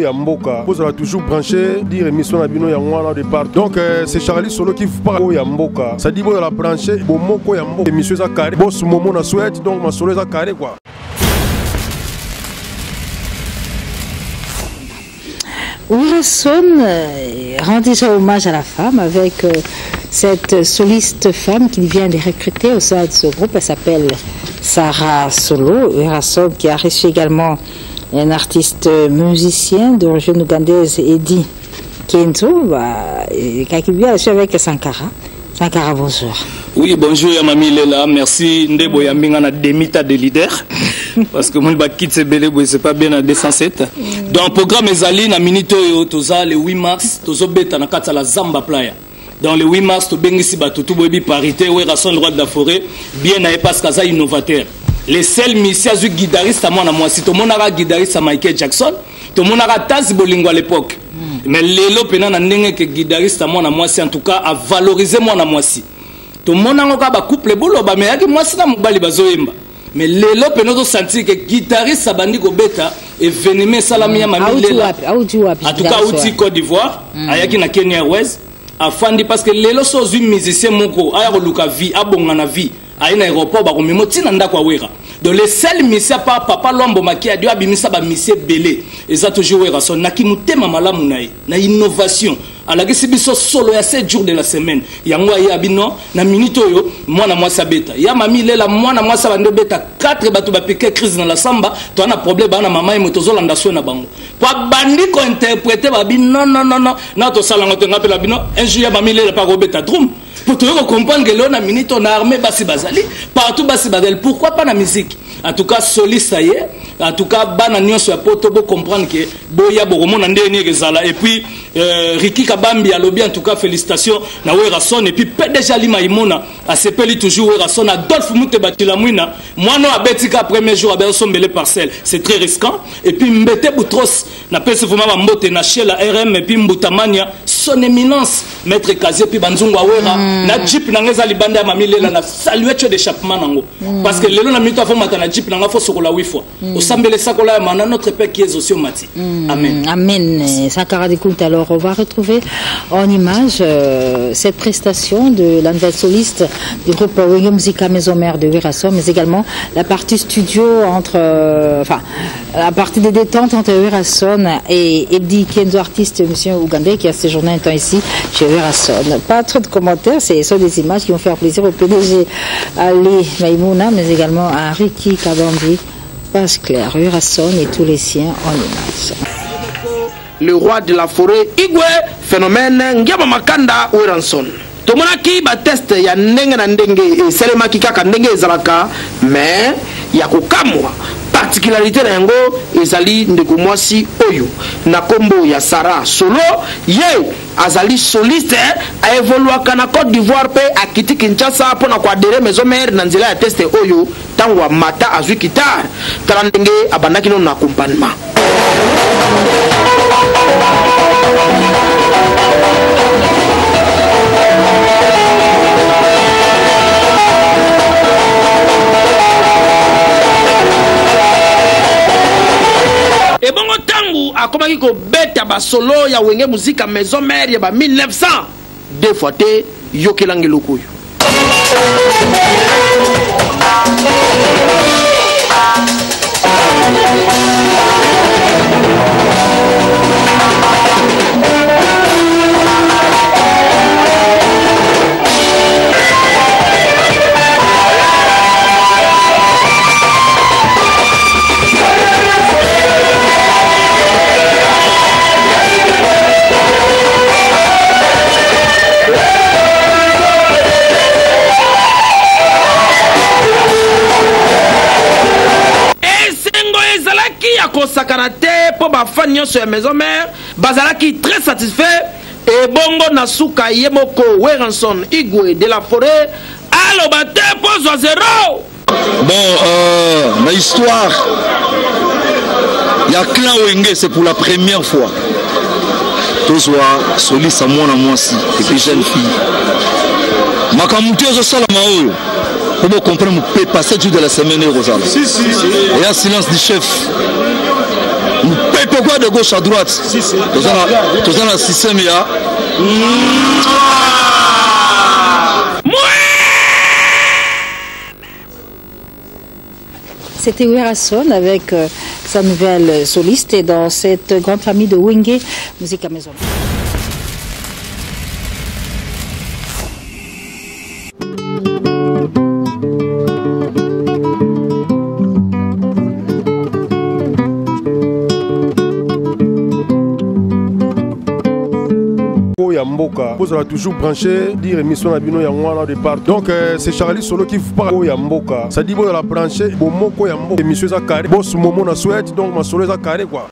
ya mboka. Vous allez toujours brancher, dire émission à bino ya ngwana de part. Donc c'est Charlie Solo qui vous parle ya mboka. Ça dit vous la brancher, bon moko ya mboka. Émission ça carré. Boss momo na souhaite donc ma solo ça carré quoi. Werason rend déjà hommage à la femme avec cette soliste femme qu'il vient de recruter au sein de ce groupe. Elle s'appelle Sarah Solo. Werason qui a reçu également un artiste musicien d'origine ougandaise, Eddie Kenzo, qui vient reçu avec Sankara. Sankara, bonjour. Oui, bonjour, Yamami Lela. Merci, Ndebo Yaminga na demita de leader. Parce que moi, c'est pas bien à 207. Dans le programme Ezali, na minute toza le 8 mars, tozo beta na kata la Zamba Playa. Dans le 8 mars, to bengisi bato tout bobi parité, Werason le roi de la forêt, bien na parce kaza innovateur. Les seuls missions du guitariste à moi na moi, si tout le monde a guitariste à Michael Jackson, tout le monde a Taz Bolingo à l'époque. Mais lelo pena na ndenge que guitariste à moi na moi, en tout cas à valoriser moi na moi si. Tout le monde a ba couple bolo ba mais yaki moi si na mobali bazoyemba. Mais lelo pena to sentir que guitariste abandi ko beta événement salami ya mami lela. En tout cas outil Côte d'Ivoire, ayaki na Kenya Airways, afandi parce que lelo so zu musicien moko aya ko luka vie abonga na vie. Aina aéroport ba ko memoti na ndako wera. Donc les seuls missions par papa Lombo Maki a dû abimisa ba mission belé. Et ça toujours Werason naki mutema malamu na innovation. À la gesibiso solo ya 7 jours de la semaine. Yango ya abino na minute yo mwana mwasa beta. Ya mami lela mwana mwasa bande beta 4 bato ba piquer crise dans la samba, to na problème ba na mama e motozo landa so na bango. Pa bandi ko interpréter ba bi non na to sala ngoto ngapela bino. Un jour ya mami lela pa ko beta drum. Pour te comprendre que l'on a minute on a armé basi bazali partout basi badel. Pourquoi pas la musique? En tout cas soliste ça y est. En tout cas bana nyonso ya poto bo comprendre que boya boromo na ndeni ezala et puis Ricky Kabambi a lobby en tout cas félicitations na Werason et puis PDG Lima Imona a sepeli toujours Werason Adolphe Mutebati Lamwina moi non abetika premier jour a sombele parcelle c'est très risquant et puis Mbete Boutros na pese vraiment mbote na chez la RM et puis Mbutamania son éminence maître Kazie puis Banzungu Awera na jeep na ngeza libanda mami lela na saluer d'échappement nango parce que lelo na minute avant matin na jeep na nga fo sokola 8 fois au sambele sakola mana notre père qui est aussi au mati amen amen Sankara d'écoute. Alors on va retrouver en image cette prestation de la nouvelle soliste du groupe Wenge Musica Maison Mère de Werason, mais également la partie studio entre la partie des détentes entre Werason et Eddie Kenzo, artiste monsieur ougandais qui a séjourné un temps ici chez Werason. Pas trop de commentaires, ce sont des images qui vont faire plaisir au PDG Ali Maïmouna, mais également à Ricky Kabambi, Passe Claire, Werason et tous les siens en image. Le roi de la forêt Igwe, phénomène Ngiaba Makanda Werason. Tomonaki ba test ya ndenge na ndenge selema kikaka ndenge ezalaka mais ya kokamwa particularité na yango ezali ndeko mwasi oyo na kombo ya Sarah Solo ye azali soliste a évoluaka na Côte d'Ivoire pe akiti Kinshasa pona kwa adere maison mère na nzela ya test oyo tango mata azwi guitar tala ndenge abandaki no na accompagnement. Et bon tangu akomaki ko beta ba solo ya Wenge Musica Maison Mère ya ba 1900 deux fois te yokelange lokoyo. Sakanate pour ba fan sur la maison mère bazalaki très satisfait et bongo nasuka yemoko Werason Igwe de la forêt allo bate pose à 0. Bon ma histoire il y a clan Wenge c'est pour la première fois tous wa soliste à moi si et puis jeune fille makamutio zo sala maoyo pour comprendre peut passer du de la semaine rosale si et un silence du chef pourquoi de gauche à droite? Tous dans le système, il y a. C'était Werason avec sa nouvelle soliste et dans cette grande famille de Wenge Musica Maison. Yamboka, vous allez toujours brancher, dire émission à Bino Yamwana de part. Donc c'est Charlie Solo qui vous parle. Yamboka, ça dit vous allez brancher, bon moko Yamboka, émission à carré, boss Momo na souhaite, donc ma solo à carré quoi.